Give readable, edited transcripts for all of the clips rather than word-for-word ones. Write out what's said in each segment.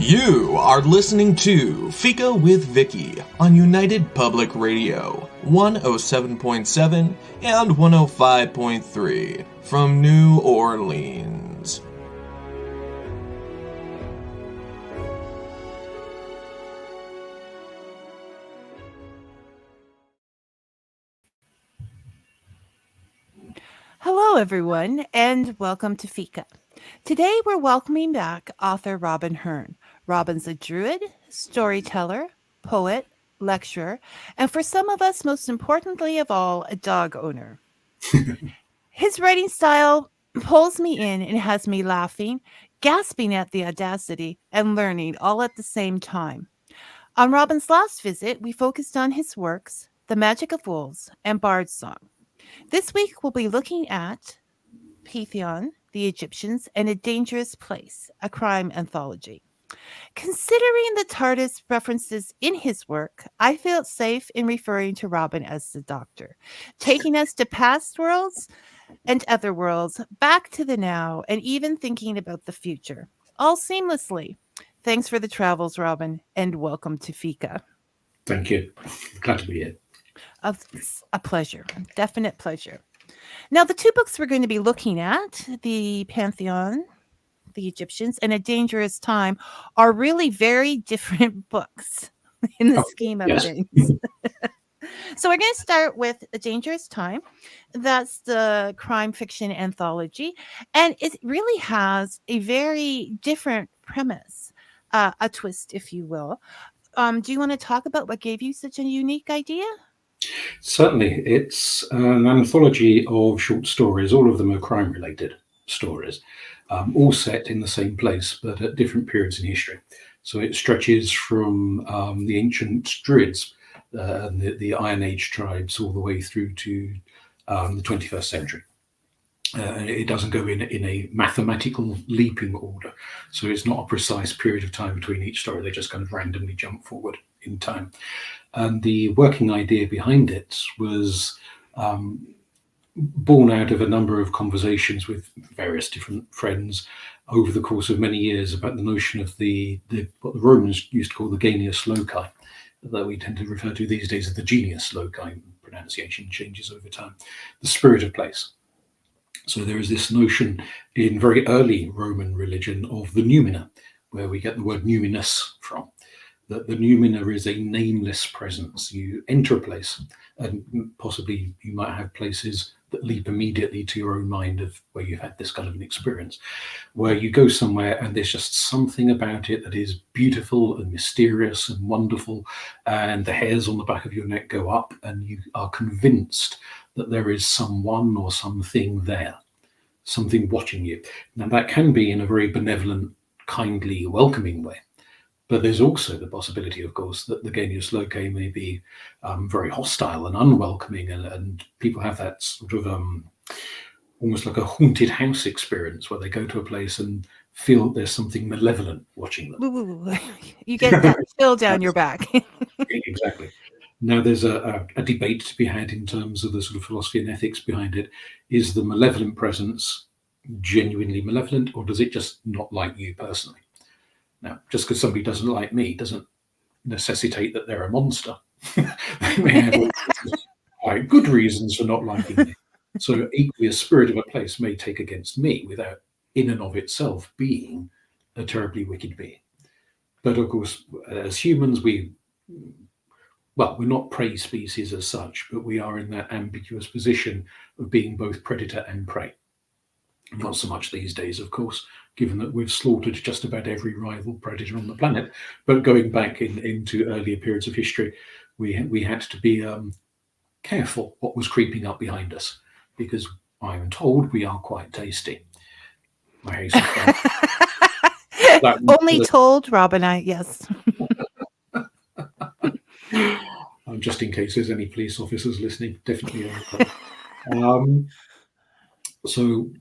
You are listening to Fika with Vicky on United Public Radio, 107.7 and 105.3 from New Orleans. Hello, everyone, and welcome to Fika. Today, we're welcoming back author Robin Herne. Robin's a Druid, storyteller, poet, lecturer, and for some of us, most importantly of all, a dog owner. His writing style pulls me in and has me laughing, gasping at the audacity, and learning all at the same time. On Robin's last visit, we focused on his works, The Magic of Wolves, and Bard's Song. This week, we'll be looking at Pantheon, the Egyptians, and A Dangerous Place, a crime anthology. Considering the TARDIS references in his work, I felt safe in referring to Robin as the Doctor, taking us to past worlds and other worlds, back to the now, and even thinking about the future, all seamlessly. Thanks for the travels, Robin, and welcome to Fika. Thank you. Glad to be here. A pleasure, definite pleasure. Now, the two books we're going to be looking at, the Pantheon, the Egyptians, and A Dangerous Time, are really very different books in the scheme of things. So we're going to start with A Dangerous Time. That's the crime fiction anthology, and it really has a very different premise, a twist, if you will. Do you want to talk about what gave you such a unique idea? Certainly. It's an anthology of short stories. All of them are crime-related stories, all set in the same place, but at different periods in history. So it stretches from the ancient Druids, the Iron Age tribes, all the way through to the 21st century. It doesn't go in a mathematical leaping order. So it's not a precise period of time between each story. They just kind of randomly jump forward in time. And the working idea behind it was born out of a number of conversations with various different friends over the course of many years about the notion of what the Romans used to call the genius loci, that we tend to refer to these days as the genius loci. Pronunciation changes over time. The spirit of place. So there is this notion in very early Roman religion of the noumena, where we get the word numinous from. That the noumena is a nameless presence. You enter a place, and possibly you might have places that leap immediately to your own mind of where you've had this kind of an experience, where you go somewhere and there's just something about it that is beautiful and mysterious and wonderful, and the hairs on the back of your neck go up, and you are convinced that there is someone or something there, something watching you. Now that can be in a very benevolent, kindly, welcoming way. But there's also the possibility, of course, that the genius loci may be very hostile and unwelcoming, and people have that sort of almost like a haunted house experience where they go to a place and feel there's something malevolent watching them. Ooh, you get that chill down your back. Exactly. Now, there's a debate to be had in terms of the sort of philosophy and ethics behind it. Is the malevolent presence genuinely malevolent, or does it just not like you personally? Now, just because somebody doesn't like me doesn't necessitate that they're a monster. They may have quite good reasons for not liking me. So equally, a spirit of a place may take against me without, in and of itself, being a terribly wicked being. But of course, as humans, we're not prey species as such, but we are in that ambiguous position of being both predator and prey. Not so much these days, of course, given that we've slaughtered just about every rival predator on the planet. But going back into earlier periods of history, we had to be careful what was creeping up behind us, because I am told we are quite tasty. Only told, Robin, yes. Just in case there's any police officers listening, definitely. So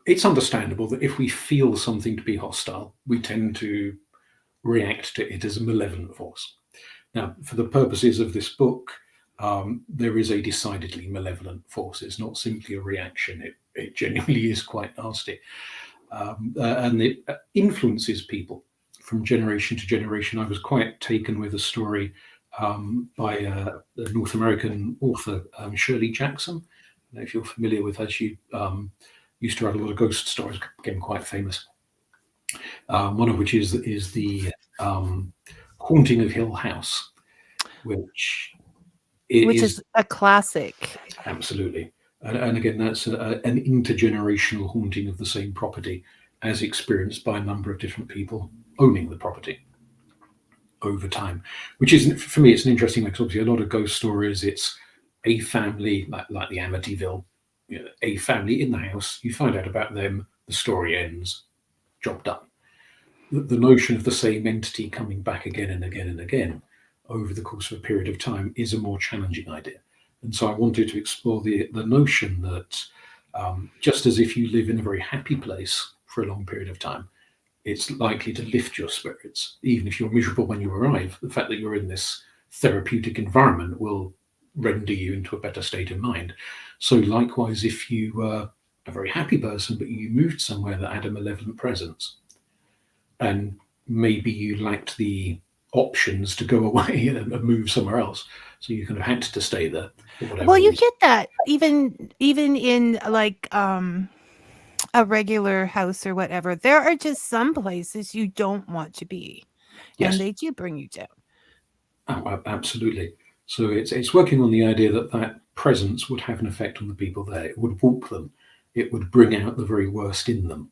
it's understandable that if we feel something to be hostile, we tend to react to it as a malevolent force. Now, for the purposes of this book, there is a decidedly malevolent force. It's not simply a reaction. It genuinely is quite nasty. And it influences people from generation to generation. I was quite taken with a story by a North American author, Shirley Jackson. I don't know if you're familiar with her. She used to write a lot of ghost stories, became quite famous. One of which is the Haunting of Hill House, which is a classic. Absolutely. And again, that's an intergenerational haunting of the same property as experienced by a number of different people owning the property over time, which is, for me, it's an interesting one, because obviously a lot of ghost stories, it's a family, like the Amityville, a family in the house, you find out about them, the story ends, job done. The notion of the same entity coming back again and again and again over the course of a period of time is a more challenging idea. And so I wanted to explore the notion that just as if you live in a very happy place for a long period of time, it's likely to lift your spirits. Even if you're miserable when you arrive, the fact that you're in this therapeutic environment will render you into a better state of mind. So likewise, if you were a very happy person, but you moved somewhere that had a malevolent presence, and maybe you lacked the options to go away and move somewhere else, so you kind of had to stay there. Well, you get that even in like a regular house or whatever. There are just some places you don't want to be, yes. And they do bring you down. Oh, absolutely. So it's working on the idea that presence would have an effect on the people there. It would warp them. It would bring out the very worst in them.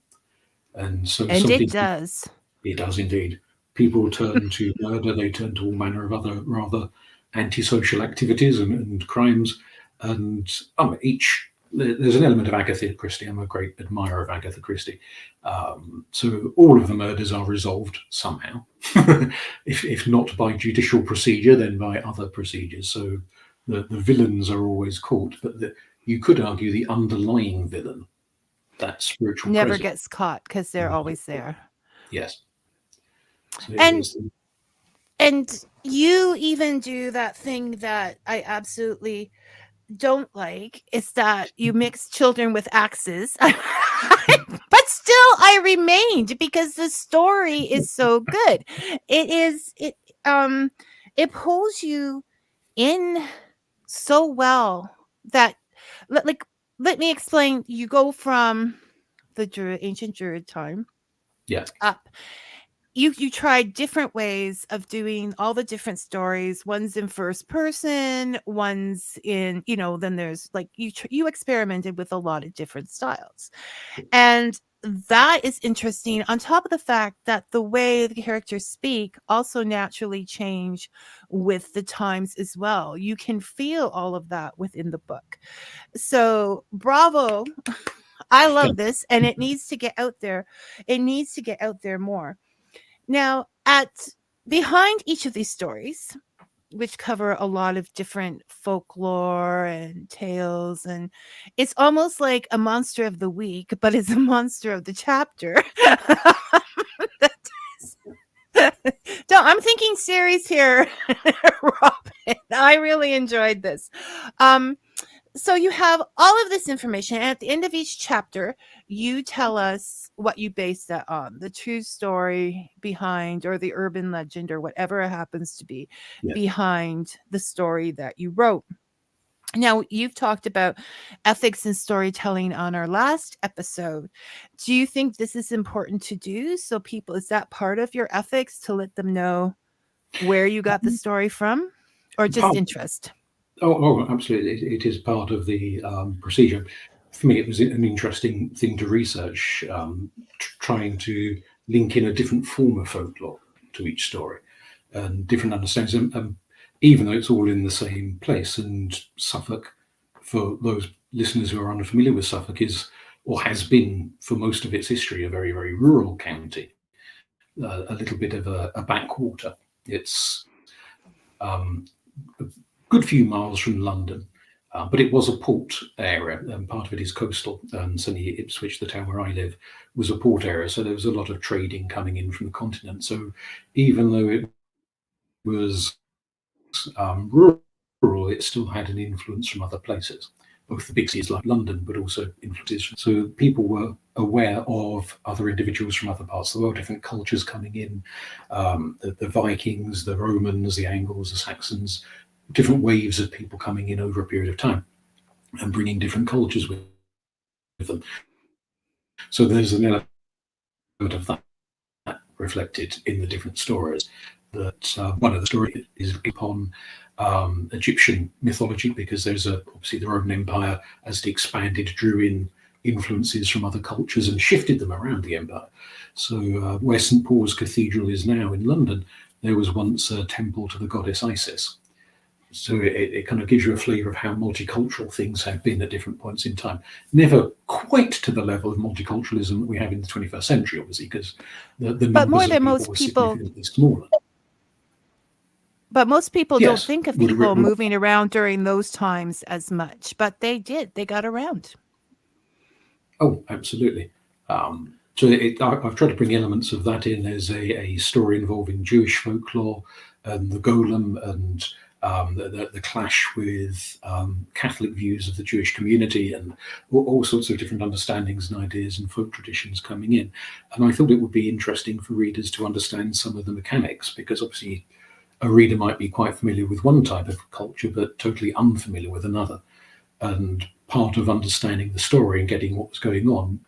And so it does. It does indeed. People turn to murder. They turn to all manner of other rather antisocial activities and crimes. And there's an element of Agatha Christie. I'm a great admirer of Agatha Christie. So all of the murders are resolved somehow, if not by judicial procedure, then by other procedures. So the villains are always caught, but you could argue the underlying villain, that spiritual never presence, gets caught because they're always there. Yes. So and you even do that thing that I absolutely don't like, is that you mix children with axes. But still I remained because the story is so good. It pulls you in so well that, like, let me explain. You go from the ancient Druid time up. You tried different ways of doing all the different stories. One's in first person, one's in, then there's like, you experimented with a lot of different styles. And that is interesting, on top of the fact that the way the characters speak also naturally change with the times as well. You can feel all of that within the book. So bravo. I love this, and it needs to get out there. It needs to get out there more. Now, behind each of these stories, which cover a lot of different folklore and tales, and it's almost like a monster of the week, but it's a monster of the chapter. I'm thinking series here, Robin. I really enjoyed this. So you have all of this information, and at the end of each chapter, you tell us what you base that on, the true story behind, or the urban legend, or whatever it happens to be, behind the story that you wrote. Now, you've talked about ethics and storytelling on our last episode. Do you think this is important to do? So people, is that part of your ethics, to let them know where you got the story from, or just interest? Oh, absolutely. It is part of the procedure. For me, it was an interesting thing to research, trying to link in a different form of folklore to each story and different understandings, even though it's all in the same place. And Suffolk, for those listeners who are unfamiliar with Suffolk, is, or has been for most of its history, a very, very rural county, a little bit of a backwater. It's good few miles from London, but it was a port area, and part of it is coastal. And certainly Ipswich, the town where I live, was a port area, so there was a lot of trading coming in from the continent. So even though it was rural, it still had an influence from other places, both the big cities like London, but also influences. So people were aware of other individuals from other parts of the world, different cultures coming in, the Vikings, the Romans, the Angles, the Saxons, different waves of people coming in over a period of time and bringing different cultures with them. So there's an element of that reflected in the different stories. That one of the stories is upon Egyptian mythology, because there's obviously the Roman Empire as it expanded, drew in influences from other cultures and shifted them around the empire. So where St. Paul's Cathedral is now in London, there was once a temple to the goddess Isis. So it kind of gives you a flavour of how multicultural things have been at different points in time. Never quite to the level of multiculturalism that we have in the 21st century, obviously, because the numbers of people were significantly smaller. But most people don't think of people moving around during those times as much, but they did. They got around. Oh, absolutely. So I've tried to bring elements of that in. There's a story involving Jewish folklore and the golem and the clash with Catholic views of the Jewish community, and all sorts of different understandings and ideas and folk traditions coming in. And I thought it would be interesting for readers to understand some of the mechanics, because obviously a reader might be quite familiar with one type of culture but totally unfamiliar with another. And part of understanding the story and getting what was going on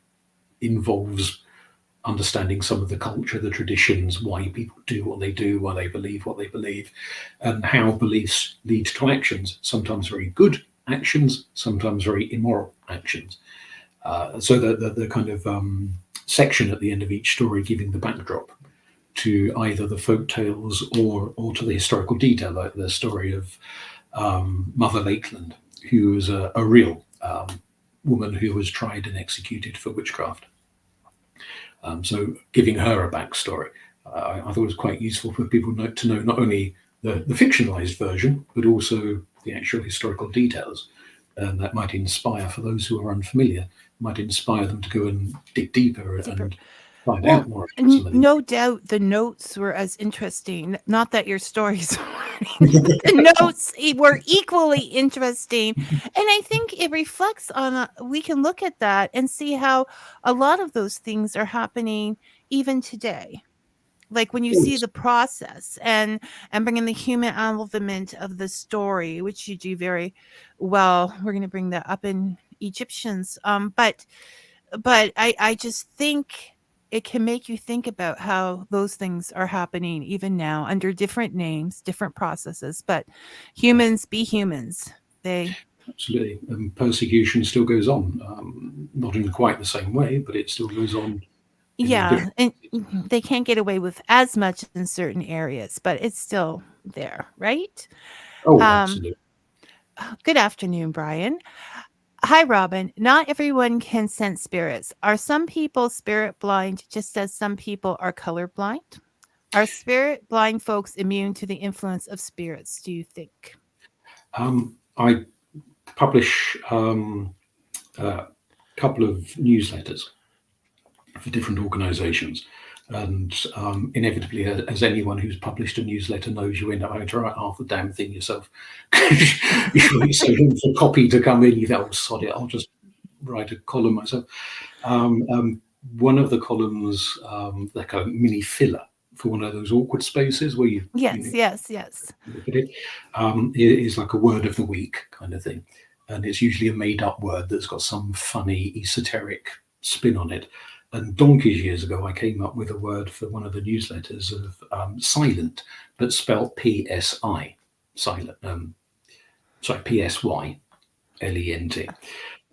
involves understanding some of the culture, the traditions, why people do what they do, why they believe what they believe, and how beliefs lead to actions, sometimes very good actions, sometimes very immoral actions. So the kind of section at the end of each story giving the backdrop to either the folk tales or to the historical detail, like the story of Mother Lakeland, who was a real woman who was tried and executed for witchcraft. So giving her a backstory, I thought it was quite useful for people to know not only the fictionalized version, but also the actual historical details. And that might inspire, for those who are unfamiliar, might inspire them to go and dig deeper. And find out more. No doubt the notes were as interesting. Not that your stories the notes were equally interesting. And I think it reflects on, we can look at that and see how a lot of those things are happening even today. Like when you see the process and bringing the human element of the story, which you do very well. We're going to bring that up in Egyptians. But I just think it can make you think about how those things are happening even now under different names, different processes, but humans be humans. Absolutely. Persecution still goes on, not in quite the same way, but it still goes on. Yeah, and they can't get away with as much in certain areas, but it's still there, right? Oh, absolutely. Good afternoon, Brian. Hi, Robin. Not everyone can sense spirits. Are some people spirit blind just as some people are color blind? Are spirit blind folks immune to the influence of spirits, do you think? I publish a couple of newsletters for different organizations. And inevitably, as anyone who's published a newsletter knows, you end up having to write half the damn thing yourself. You wait so long for copy to come in, you think, oh, sod it, I'll just write a column myself. One of the columns, like a mini filler for one of those awkward spaces where you... Yes. Look at it. It is like a word of the week kind of thing. And it's usually a made-up word that's got some funny, esoteric spin on it. And donkey's years ago, I came up with a word for one of the newsletters of silent, but spelled P-S-I, silent. P-S-Y, L-E-N-T.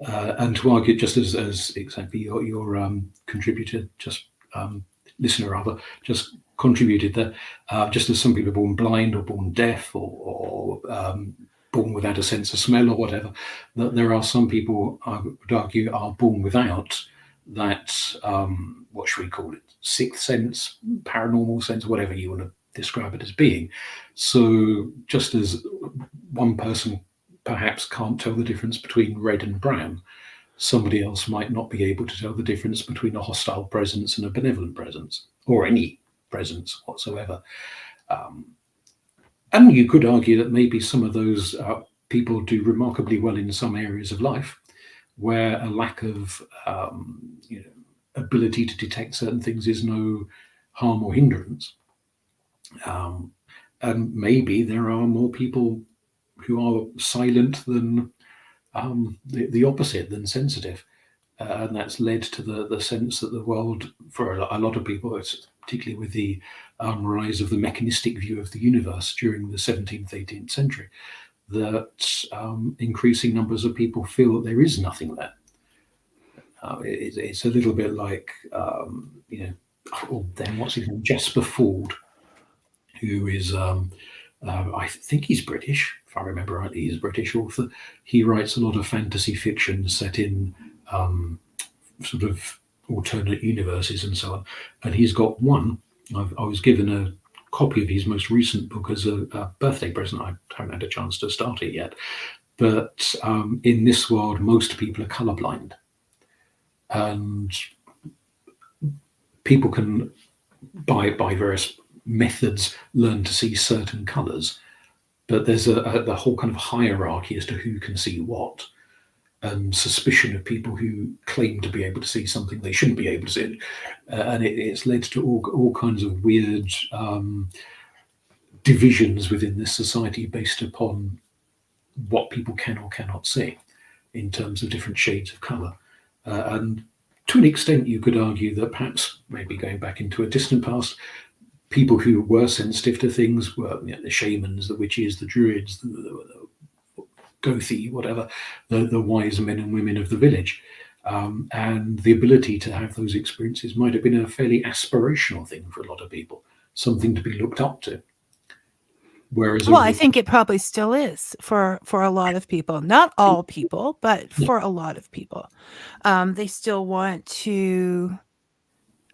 And to argue, just as exactly your contributor, listener rather, just contributed there, just as some people are born blind or born deaf or born without a sense of smell or whatever, that there are some people, I would argue, are born without that, what should we call it, sixth sense, paranormal sense, whatever you want to describe it as being. So just as one person perhaps can't tell the difference between red and brown, somebody else might not be able to tell the difference between a hostile presence and a benevolent presence, or any presence whatsoever. And you could argue that maybe some of those people do remarkably well in some areas of life, where a lack of ability to detect certain things is no harm or hindrance. And maybe there are more people who are silent than the opposite, than sensitive. And that's led to the sense that the world, for a lot of people, it's particularly with the rise of the mechanistic view of the universe during the 17th, 18th century, that increasing numbers of people feel that there is nothing there. It's a little bit like, then what's his name? Jasper Ford, who is, I think he's British, if I remember rightly, he's a British author. He writes a lot of fantasy fiction set in sort of alternate universes and so on. And he's got one. I was given a copy of his most recent book as a birthday present. I haven't had a chance to start it yet. But in this world, most people are colorblind. And people can, by various methods, learn to see certain colors. But there's the whole kind of hierarchy as to who can see what, and suspicion of people who claim to be able to see something they shouldn't be able to see. And it's led to all kinds of weird divisions within this society based upon what people can or cannot see in terms of different shades of color. And to an extent, you could argue that perhaps, maybe going back into a distant past, people who were sensitive to things were the shamans, the witches, the druids, the gothi, whatever, the wise men and women of the village. And the ability to have those experiences might have been a fairly aspirational thing for a lot of people, something to be looked up to. Whereas, well, I think it probably still is for a lot of people. Not all people, but for a lot of people. They still want to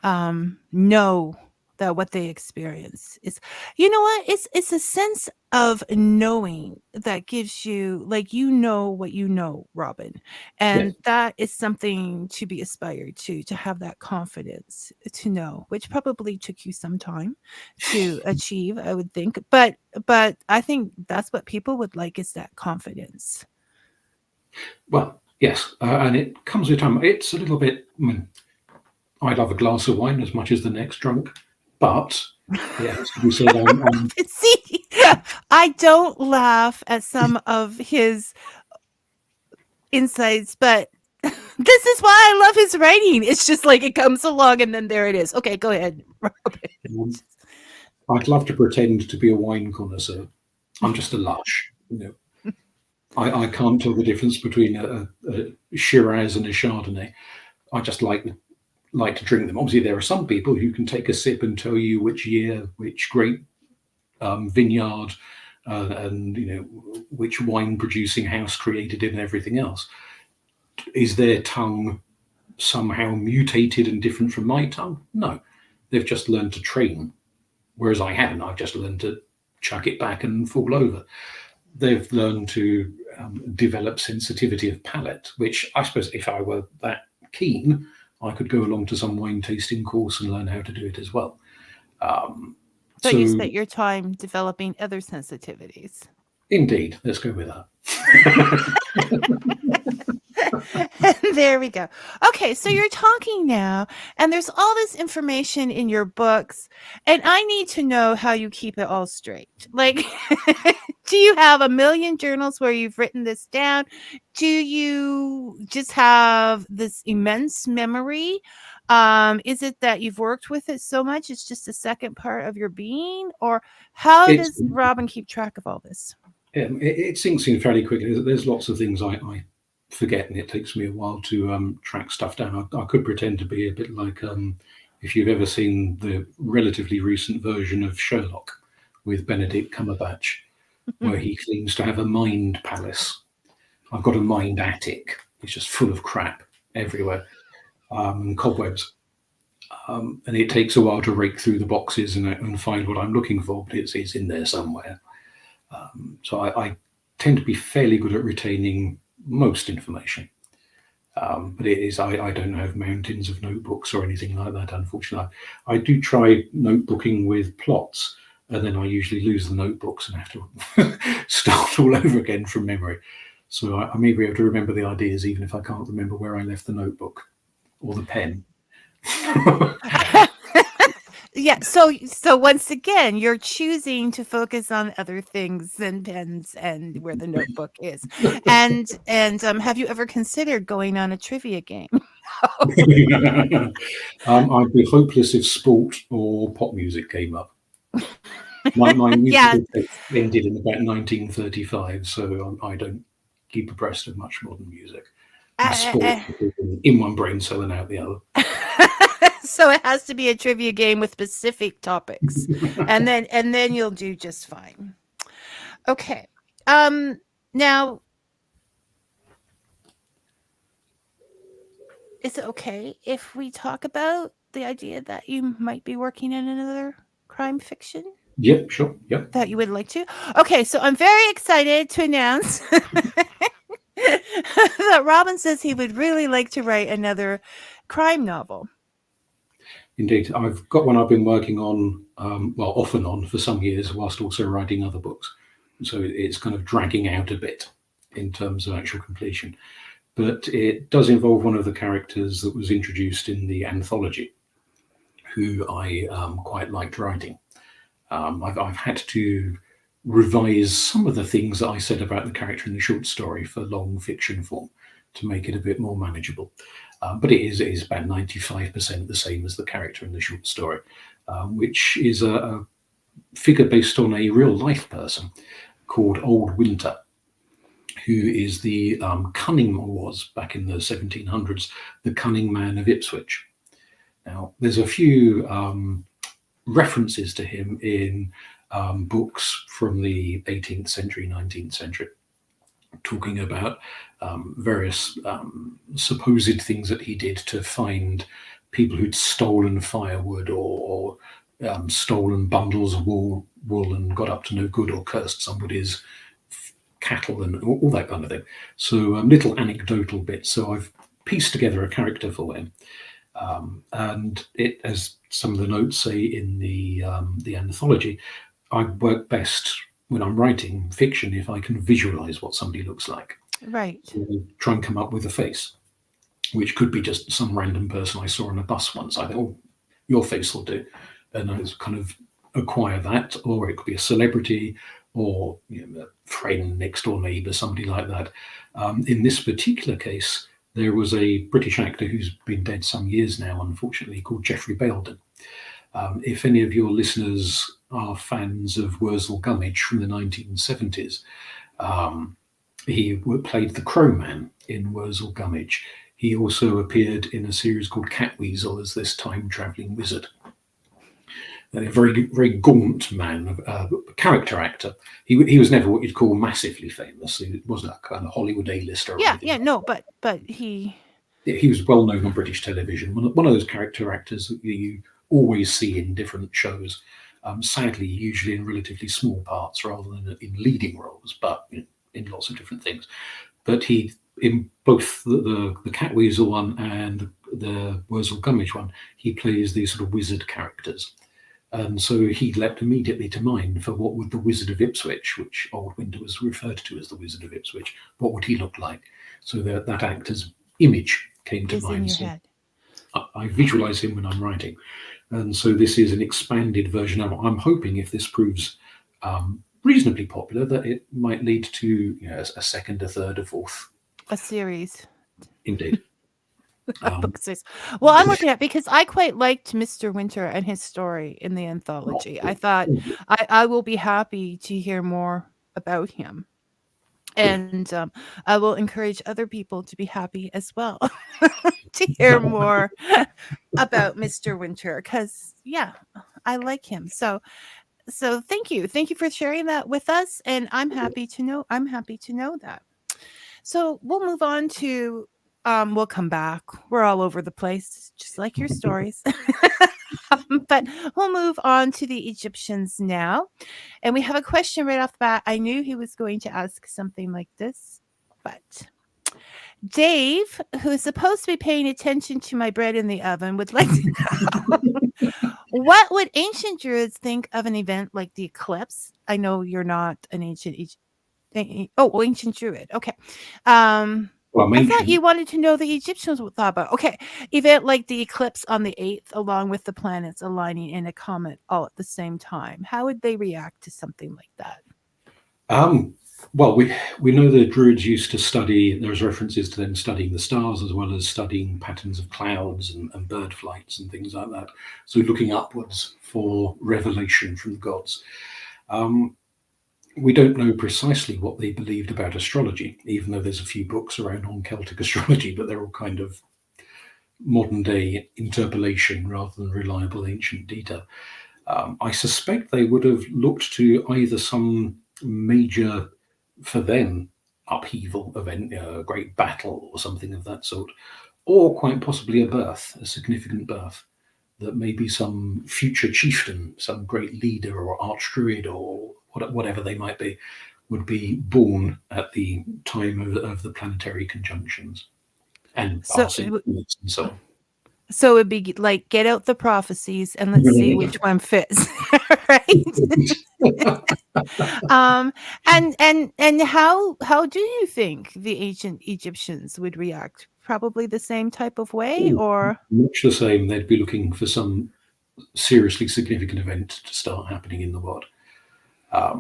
know that what they experience is, you know what? It's a sense of knowing that gives you, like, what you know, Robin. And yes, that is something to be aspired to have that confidence to know, which probably took you some time to achieve, I would think. But I think that's what people would like, is that confidence. well, yes, and it comes with time. It's a little bit. I love a glass of wine as much as the next drunk, but it has to be said. See, I don't laugh at some of his insights, but this is why I love his writing. It's just like it comes along and then there it is. Okay, go ahead, Robin. I'd love to pretend to be a wine connoisseur. I'm just a lush. I can't tell the difference between a Shiraz and a Chardonnay. I just like to drink them. Obviously, there are some people who can take a sip and tell you which year, which grape vineyard, and which wine producing house created it and everything else. Is their tongue somehow mutated and different from my tongue? No, they've just learned to train, whereas I haven't. I've just learned to chuck it back and fall over. They've learned to develop sensitivity of palate, which I suppose if I were that keen, I could go along to some wine tasting course and learn how to do it as well. But you spent your time developing other sensitivities. Indeed, let's go with that. There we go. Okay, so you're talking now, and there's all this information in your books, and I need to know how you keep it all straight. Like, do you have a million journals where you've written this down? Do you just have this immense memory? Is it that you've worked with it so much it's just a second part of your being? Or how does Robin keep track of all this? It sinks in fairly quickly. There's lots of things I forget, and it takes me a while to track stuff down. I could pretend to be a bit like if you've ever seen the relatively recent version of Sherlock with Benedict Cumberbatch, where he claims to have a mind palace. I've got a mind attic. It's just full of crap everywhere, and cobwebs. And it takes a while to rake through the boxes and find what I'm looking for, but it's in there somewhere. So I tend to be fairly good at retaining most information. But it is, I don't have mountains of notebooks or anything like that, unfortunately. I do try notebooking with plots, and then I usually lose the notebooks and have to start all over again from memory. So I may be able to remember the ideas even if I can't remember where I left the notebook or the pen. Yeah, so once again, you're choosing to focus on other things than pens and where the notebook is. And have you ever considered going on a trivia game? I'd be hopeless if sport or pop music came up. My Yeah, musical taste ended in about 1935, so I don't keep abreast of much modern music. And uh, sport uh, in one brain cell and out the other. so it has to be a trivia game with specific topics, and then you'll do just fine. Okay. Um. Now, is it okay if we talk about the idea that you might be working in another crime fiction Yep, sure. Yep. that you would like to? Okay, so I'm very excited to announce that Robin says he would really like to write another crime novel. Indeed. I've got one I've been working on, well, off and on for some years, whilst also writing other books. So it's kind of dragging out a bit in terms of actual completion. But it does involve one of the characters that was introduced in the anthology, who I quite liked writing. I've had to revise some of the things that I said about the character in the short story for long fiction form to make it a bit more manageable. But it is about 95% the same as the character in the short story, which is a figure based on a real life person called Old Winter, who is the cunning, or was back in the 1700s, the cunning man of Ipswich. Now, there's a few references to him in books from the 18th century, 19th century, talking about various supposed things that he did to find people who'd stolen firewood or stolen bundles of wool and got up to no good, or cursed somebody's cattle and all that kind of thing. So little anecdotal bits. So I've pieced together a character for him. And it, as some of the notes say in the anthology, I work best when I'm writing fiction if I can visualize what somebody looks like. Right. So try and come up with a face, which could be just some random person I saw on a bus once. I think, oh, your face will do, and I just kind of acquire that. Or it could be a celebrity, or a friend, next door neighbour, somebody like that. In this particular case, there was a British actor who's been dead some years now, unfortunately, called Geoffrey Bayldon. If any of your listeners are fans of Wurzel Gummidge from the 1970s, he played the Crow Man in Wurzel Gummidge. He also appeared in a series called Catweasel as this time-travelling wizard. A very, very gaunt man, character actor. He was never what you'd call massively famous. He wasn't a kind of Hollywood A-lister. Yeah, no, but he. He was well known on British television. One of those character actors that you always see in different shows. Sadly, usually in relatively small parts rather than in leading roles, but in lots of different things. But he, in both the Catweasel one and the Wurzel Gummidge one, he plays these sort of wizard characters. And so he leapt immediately to mind for what would the Wizard of Ipswich, which Old Winter was referred to as the Wizard of Ipswich, what would he look like? So that actor's image came to mind. In your so head. I visualize him when I'm writing. And so this is an expanded version. I'm hoping if this proves reasonably popular, that it might lead to a second, a third, a fourth. A series. Indeed. Book series. Well, I'm looking at, because I quite liked Mr. Winter and his story in the anthology. I thought I will be happy to hear more about him. And I will encourage other people to be happy as well to hear more about Mr. Winter, because I like him. So thank you for sharing that with us, and I'm happy to know that. So we'll move on to we'll come back. We're all over the place, just like your stories. But we'll move on to the Egyptians now. And we have a question right off the bat. I knew he was going to ask something like this, but Dave, who is supposed to be paying attention to my bread in the oven, would like to know what would ancient Druids think of an event like the eclipse? I know you're not an ancient Druid. Okay. Well, I thought you wanted to know the Egyptians thought about. Okay, event like the eclipse on the 8th, along with the planets aligning in a comet all at the same time. How would they react to something like that? Well, we know the Druids used to study. There's references to them studying the stars as well as studying patterns of clouds and bird flights and things like that. So looking upwards for revelation from the gods. We don't know precisely what they believed about astrology, even though there's a few books around on Celtic astrology, but they're all kind of modern day interpolation rather than reliable ancient data. I suspect they would have looked to either some major, for them, upheaval event, a great battle or something of that sort, or quite possibly a birth, a significant birth, that maybe some future chieftain, some great leader or archdruid or whatever they might be, would be born at the time of the planetary conjunctions and So, passing and so on. so it'd be like get out the prophecies and let's see which one fits, right? And how do you think the ancient Egyptians would react? Probably the same type of way, or much the same. They'd be looking for some seriously significant event to start happening in the world. I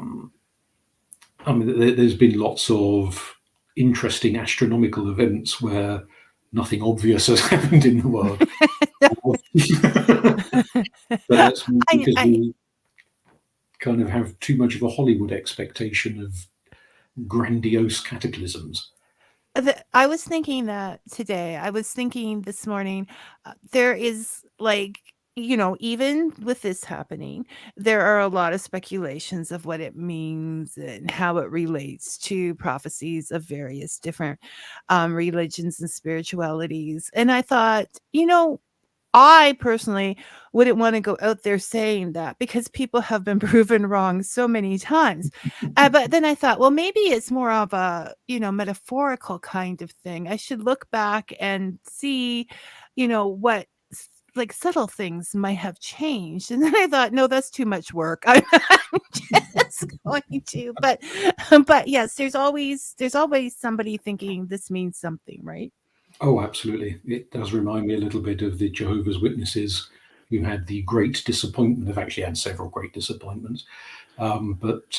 mean, there's been lots of interesting astronomical events where nothing obvious has happened in the world. But that's because we kind of have too much of a Hollywood expectation of grandiose cataclysms. I was thinking that today. I was thinking this morning, there is like, even with this happening, there are a lot of speculations of what it means and how it relates to prophecies of various different religions and spiritualities. And I thought, I personally wouldn't want to go out there saying that because people have been proven wrong so many times. But then I thought, well, maybe it's more of a, metaphorical kind of thing. I should look back and see, what like subtle things might have changed. And then I thought, no, that's too much work. I'm just going to, but yes, there's always somebody thinking this means something, right? Oh, absolutely. It does remind me a little bit of the Jehovah's Witnesses, who had the great disappointment. They've actually had several great disappointments. But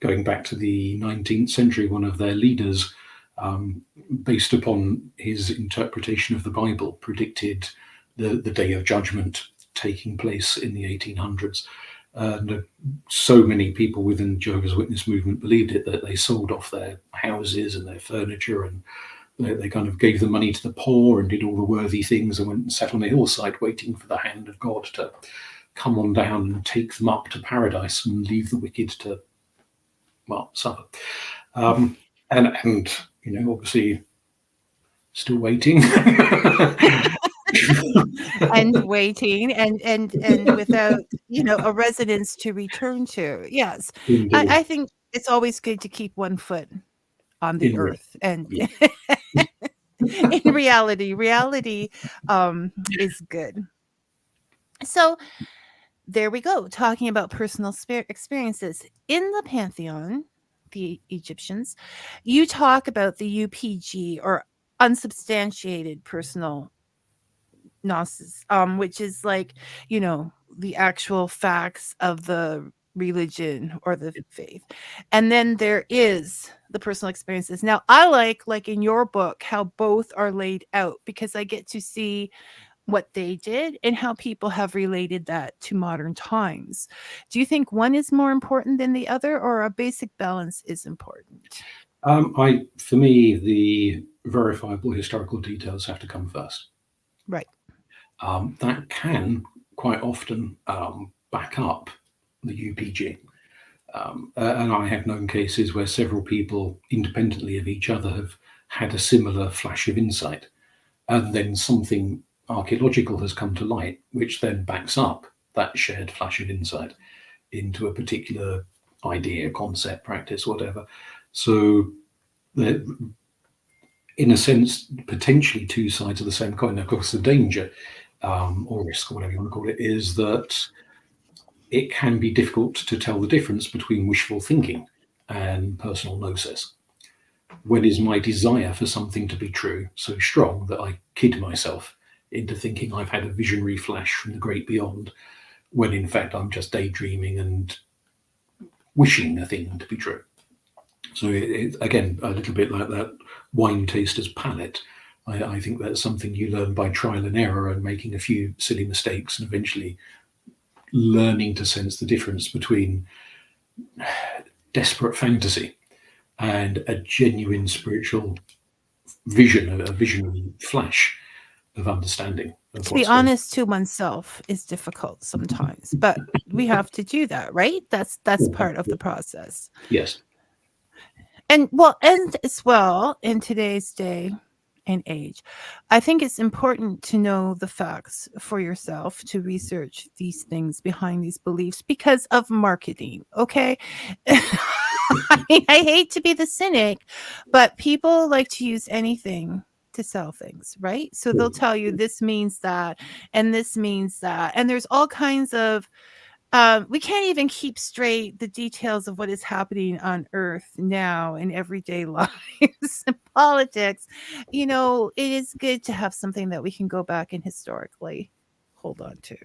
going back to the 19th century, one of their leaders, based upon his interpretation of the Bible, predicted the day of judgment taking place in the 1800s. And so many people within the Jehovah's Witness movement believed it that they sold off their houses and their furniture, and they kind of gave the money to the poor and did all the worthy things and went and sat on a hillside waiting for the hand of God to come on down and take them up to paradise and leave the wicked to, well, suffer. And obviously still waiting. And waiting and without, a residence to return to. Yes. I think it's always good to keep one foot on the earth and in reality is good. So there we go, talking about personal experiences in the Pantheon, the Egyptians. You talk about the UPG, or unsubstantiated personal gnosis, which is like, the actual facts of the religion or the faith. And then there is the personal experiences. Now, I like in your book how both are laid out, because I get to see what they did and how people have related that to modern times. Do you think one is more important than the other, or a basic balance is important? For me, the verifiable historical details have to come first. Right. That can quite often back up the UPG. And I have known cases where several people, independently of each other, have had a similar flash of insight. And then something archaeological has come to light, which then backs up that shared flash of insight into a particular idea, concept, practice, whatever. So, in a sense, potentially two sides of the same coin. Of course, the danger or risk, or whatever you want to call it, is that it can be difficult to tell the difference between wishful thinking and personal gnosis. When is my desire for something to be true so strong that I kid myself into thinking I've had a visionary flash from the great beyond, when in fact I'm just daydreaming and wishing a thing to be true? So again, a little bit like that wine taster's palate. I think that's something you learn by trial and error and making a few silly mistakes and eventually learning to sense the difference between desperate fantasy and a genuine spiritual vision, a visionary flash of understanding. To be honest to oneself is difficult sometimes, but we have to do that, right? That's part of the process. Yes. And as well in today's day and age, I think it's important to know the facts for yourself, to research these things behind these beliefs because of marketing. Okay. I mean, I hate to be the cynic, but people like to use anything to sell things, right? So they'll tell you this means that, and this means that. And there's all kinds of, we can't even keep straight the details of what is happening on Earth now in everyday lives and politics. You know, it is good to have something that we can go back and historically hold on to.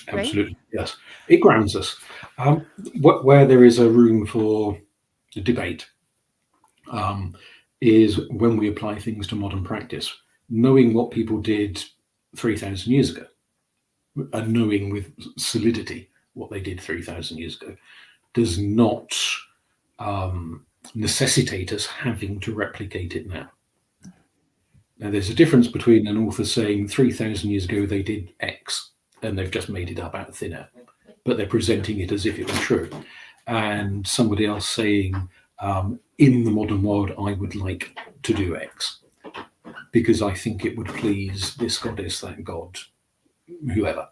Absolutely, right? Yes. It grounds us. Where there is a room for debate is when we apply things to modern practice, knowing what people did 3,000 years ago, and knowing with solidity what they did 3,000 years ago does not necessitate us having to replicate it now. Now, there's a difference between an author saying 3,000 years ago they did X and they've just made it up out of thin air, but they're presenting it as if it were true, and somebody else saying, in the modern world, I would like to do X because I think it would please this goddess, that god, whoever,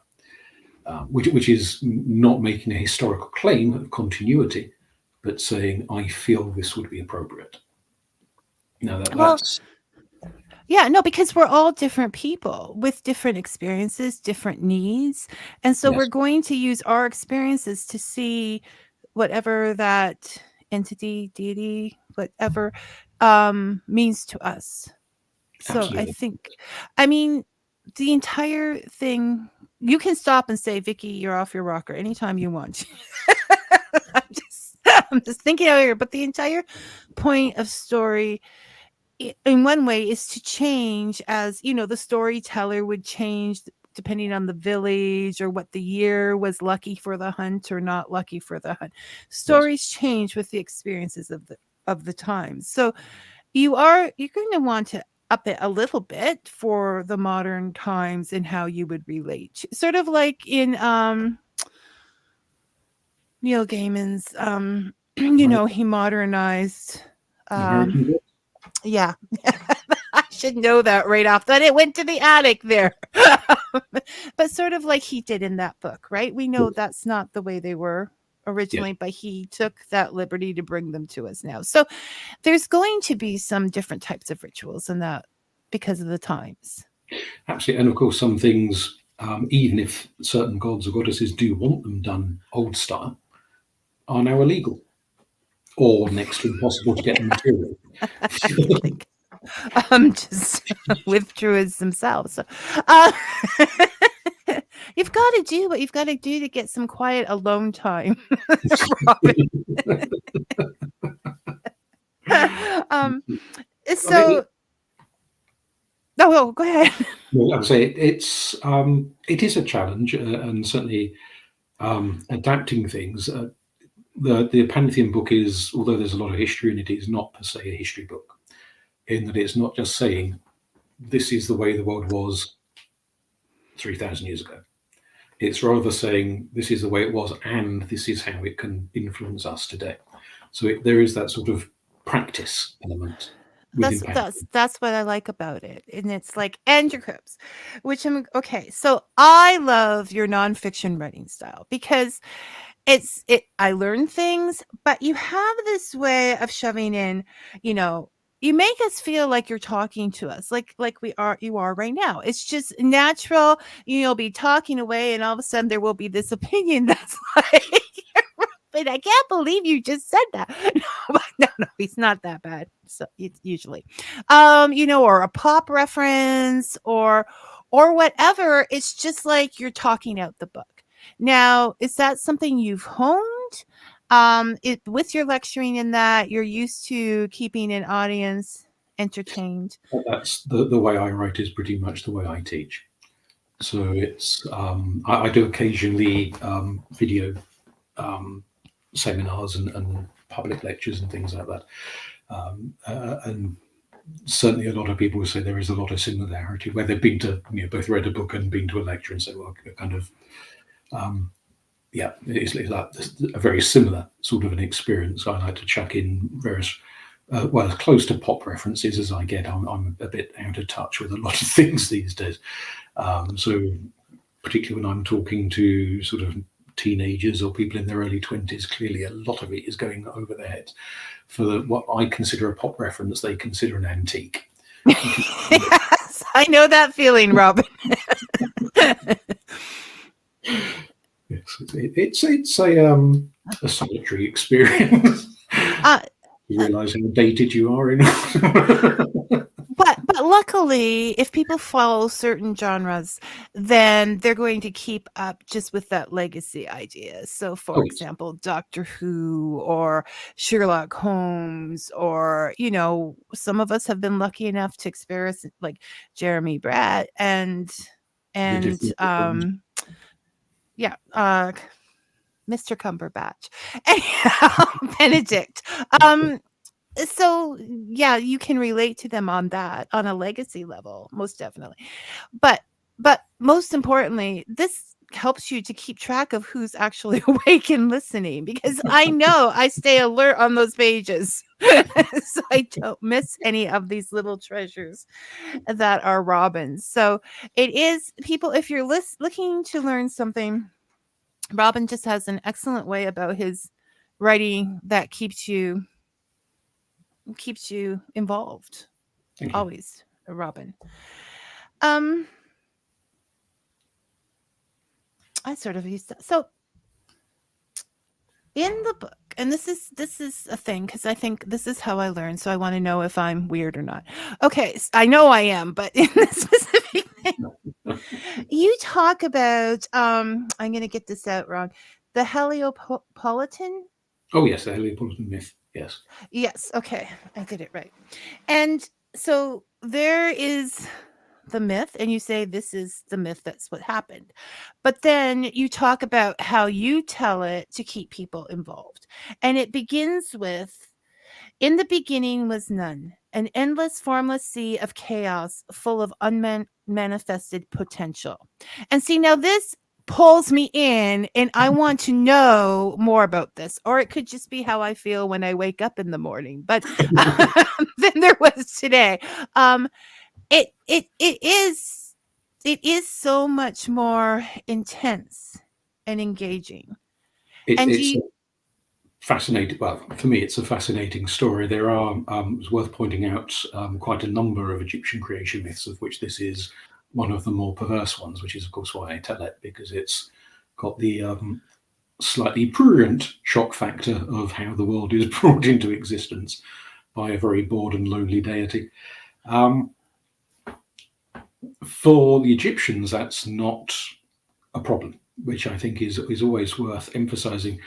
which is not making a historical claim of continuity, but saying, I feel this would be appropriate. Now, that's... Yeah, no, because we're all different people with different experiences, different needs. And so we're going to use our experiences to see whatever that entity, deity, whatever means to us. So absolutely. I think, I mean, the entire thing, you can stop and say, Vicky, you're off your rocker anytime you want. I'm just thinking out here, but the entire point of story in one way is to change, as you know, the storyteller would change depending on the village or what the year was lucky for the hunt or not lucky for the hunt. Stories change with the experiences of the times. So you're going to want to up it a little bit for the modern times and how you would relate. Sort of like in Neil Gaiman's you know, he modernized yeah. I should know that right off. Then it went to the attic there. But sort of like he did in that book, right? We know that's not the way they were originally, but he took that liberty to bring them to us now. So there's going to be some different types of rituals in that because of the times. Absolutely. And of course, some things, even if certain gods or goddesses do want them done old style, are now illegal or next to impossible to get material. Just with Druids themselves. So, you've got to do what you've got to do to get some quiet alone time. Robin. So, go ahead. Well, I would say it is a challenge, and certainly adapting things. The Pantheon book is, although there's a lot of history in it, is not per se a history book, in that it's not just saying this is the way the world was 3,000 years ago. It's rather saying this is the way it was and this is how it can influence us today. So there is that sort of practice element. That's what I like about it. And it's like, and your cribs, which I'm okay. So I love your nonfiction writing style because I learn things, but you have this way of shoving in, you know, you make us feel like you're talking to us, like you are right now. It's just natural. You'll be talking away and all of a sudden there will be this opinion that's like husband. I can't believe you just said that. No, he's not that bad. So it's usually, or a pop reference or whatever. It's just like you're talking out the book. Now, is that something you've honed? With your lecturing in that, you're used to keeping an audience entertained. That's the way I write is pretty much the way I teach. So it's I do occasionally video seminars and public lectures and things like that, and certainly a lot of people will say there is a lot of similarity where they've been to both read a book and been to a lecture and say, well, kind of it's like a very similar sort of an experience. I like to chuck in various as close to pop references as I get. I'm a bit out of touch with a lot of things these days. So particularly when I'm talking to sort of teenagers or people in their early 20s, clearly a lot of it is going over their heads. For what I consider a pop reference, they consider an antique. Yes, I know that feeling, Robin. Yes, it's a solitary experience. You realise how dated you are in. But luckily, if people follow certain genres, then they're going to keep up just with that legacy idea. So, for example, Doctor Who or Sherlock Holmes, or some of us have been lucky enough to experience like Jeremy Brett and Mr. Cumberbatch, and Benedict. So yeah, you can relate to them on a legacy level, most definitely. But most importantly, this helps you to keep track of who's actually awake and listening, because I know I stay alert on those pages. So I don't miss any of these little treasures that are Robin's. So it is, people, if you're looking to learn something, Robin just has an excellent way about his writing that keeps you involved. Always, Robin. I sort of used to, so in the book, and this is a thing, because I think this is how I learn, so I want to know if I'm weird or not. Okay, I know I am, but in this specific thing, you talk about I'm going to get this out wrong, the Heliopolitan. Oh yes, the Heliopolitan myth. Yes, okay, I did it right. And so there is the myth, and you say this is the myth, that's what happened. But then you talk about how you tell it to keep people involved. And it begins with, in the beginning was none, an endless, formless sea of chaos full of unmanifested potential. And see, now this pulls me in, and I want to know more about this. Or it could just be how I feel when I wake up in the morning. But then there was today. It is so much more intense and engaging. It's fascinating. Well, for me, it's a fascinating story. There are, it's worth pointing out, quite a number of Egyptian creation myths, of which this is one of the more perverse ones, which is, of course, why I tell it, because it's got the slightly prurient shock factor of how the world is brought into existence by a very bored and lonely deity. For the Egyptians, that's not a problem, which I think is always worth emphasizing.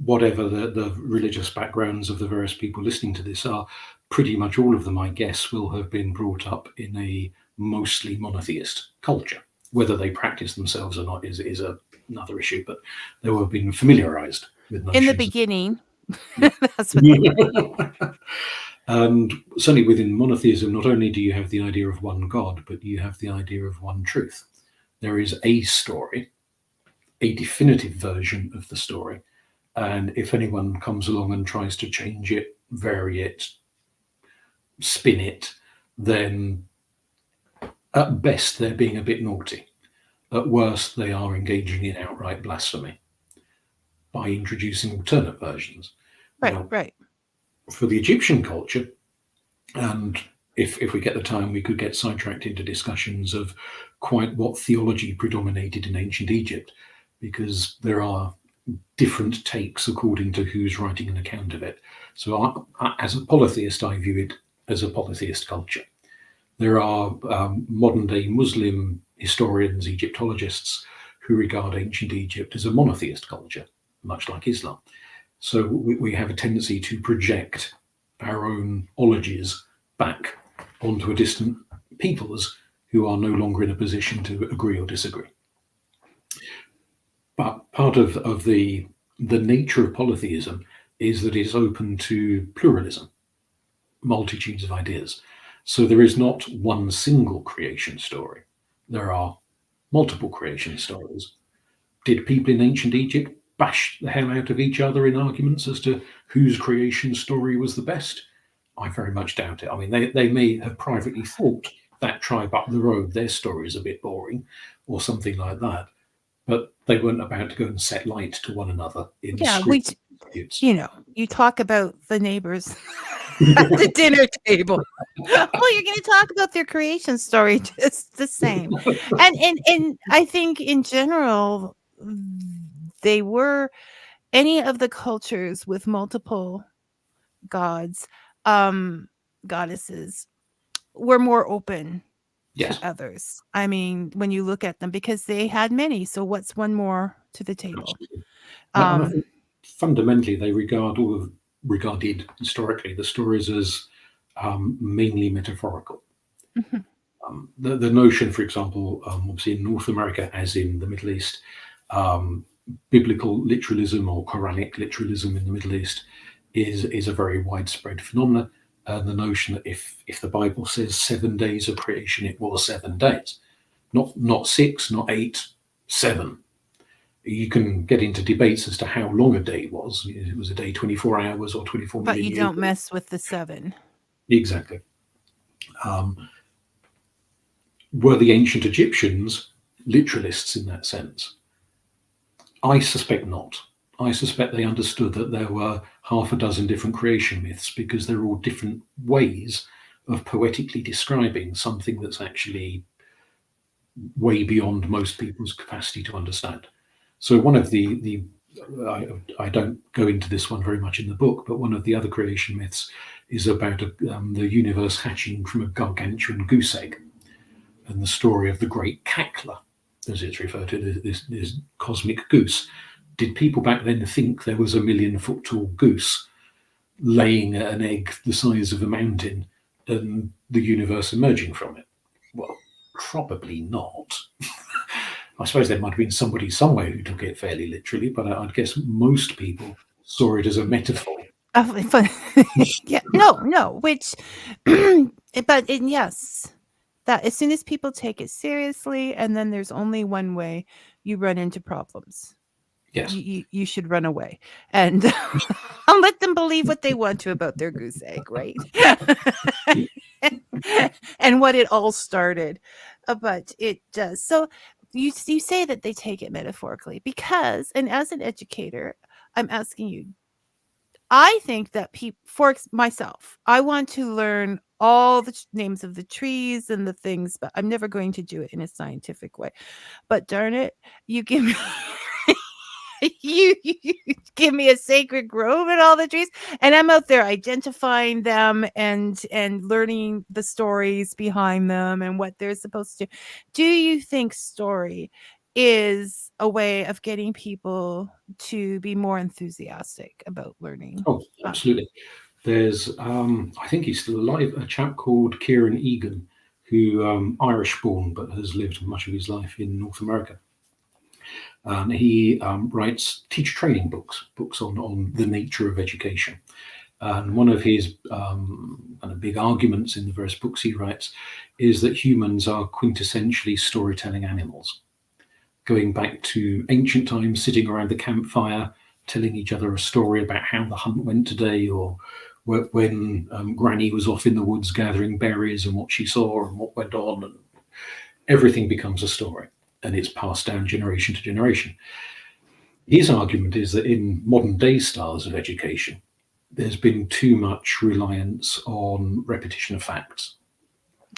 Whatever the religious backgrounds of the various people listening to this are, pretty much all of them, I guess, will have been brought up in a mostly monotheist culture. Whether they practice themselves or not is another issue, but they will have been familiarized with notions. In the beginning. That's what and certainly within monotheism, not only do you have the idea of one God, but you have the idea of one truth. There is a story, a definitive version of the story. And if anyone comes along and tries to change it, vary it, spin it, then at best they're being a bit naughty. At worst, they are engaging in outright blasphemy by introducing alternate versions. Right. For the Egyptian culture, and if we get the time, we could get sidetracked into discussions of quite what theology predominated in ancient Egypt, because there are different takes according to who's writing an account of it. So as a polytheist, I view it as a polytheist culture. There are modern day Muslim historians, Egyptologists, who regard ancient Egypt as a monotheist culture, much like Islam. So we have a tendency to project our own ologies back onto a distant peoples who are no longer in a position to agree or disagree. But part of the nature of polytheism is that it is open to pluralism, multitudes of ideas. So there is not one single creation story. There are multiple creation stories. Did people in ancient Egypt bash the hell out of each other in arguments as to whose creation story was the best? I very much doubt it. I mean, they may have privately thought that tribe up the road, their story is a bit boring or something like that. But they weren't about to go and set light to one another in disputes. You talk about the neighbors at the dinner table. Well, you're going to talk about their creation story just the same. And I think in general, they were any of the cultures with multiple gods, goddesses, were more open to others. I mean, when you look at them, because they had many. So what's one more to the table? I think fundamentally, they regarded historically the stories as mainly metaphorical. Mm-hmm. The notion, for example, obviously in North America, as in the Middle East, biblical literalism or Quranic literalism in the Middle East is a very widespread phenomenon. And the notion that if the Bible says 7 days of creation, it was 7 days, not 6, not 8, 7. You can get into debates as to how long a day was. It was a day 24 hours or 24 but million you don't mess with the 7. Exactly. Were the ancient Egyptians literalists in that sense? I suspect not. I suspect they understood that there were half a dozen different creation myths because they're all different ways of poetically describing something that's actually way beyond most people's capacity to understand. So one of I don't go into this one very much in the book, but one of the other creation myths is about the universe hatching from a gargantuan goose egg, and the story of the great cackler, as it's referred to, this cosmic goose. Did people back then think there was a 1,000,000-foot tall goose laying an egg the size of a mountain and the universe emerging from it? Well, probably not. I suppose there might have been somebody somewhere who took it fairly literally, but I'd guess most people saw it as a metaphor. Yeah, no, which, yes, that as soon as people take it seriously, and then there's only one way, you run into problems. Yes. You should run away and I'll let them believe what they want to about their goose egg, right? And what it all started. But it does. So you say that they take it metaphorically because, and as an educator, I'm asking you, I think that for myself, I want to learn all the names of the trees and the things, but I'm never going to do it in a scientific way. But darn it, you give me you give me a sacred grove and all the trees, and I'm out there identifying them and learning the stories behind them and what they're supposed to. Do you think story is a way of getting people to be more enthusiastic about learning? Oh, absolutely. There's, I think he's still alive, a chap called Kieran Egan, who Irish-born but has lived much of his life in North America. He writes teacher training books on the nature of education. And one of his kind of big arguments in the various books he writes is that humans are quintessentially storytelling animals. Going back to ancient times, sitting around the campfire, telling each other a story about how the hunt went today, or when Granny was off in the woods gathering berries and what she saw and what went on. And everything becomes a story, and it's passed down generation to generation. His argument is that in modern day styles of education, there's been too much reliance on repetition of facts.